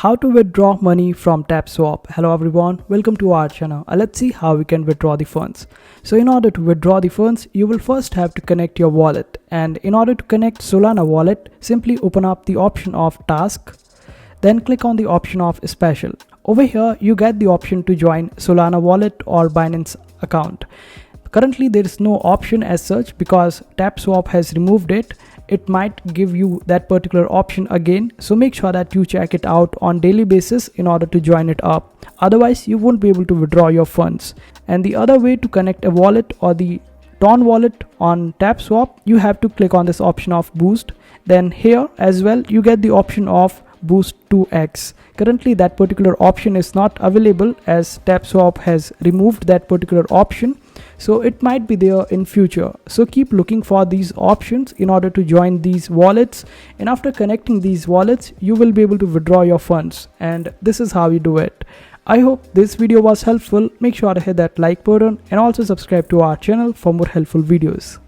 How to withdraw money from TapSwap. Hello everyone, welcome to our channel. Let's see how we can withdraw the funds. So in order to withdraw the funds, you will first have to connect your wallet. And in order to connect Solana wallet, simply open up the option of task, then click on the option of special. Over here, you get the option to join Solana wallet or Binance account. Currently, there is no option as such because TapSwap has removed it. It might give you that particular option again, so make sure that you check it out on daily basis in order to join it up. Otherwise, you won't be able to withdraw your funds. And the other way to connect a wallet or the Ton wallet on TapSwap, you have to click on this option of boost. Then here as well, you get the option of boost 2x. Currently that particular option is not available as TapSwap has removed that particular option, so it might be there in future. So keep looking for these options in order to join these wallets, and after connecting these wallets you will be able to withdraw your funds, and this is how you do it. I hope this video was helpful. Make sure to hit that like button and also subscribe to our channel for more helpful videos.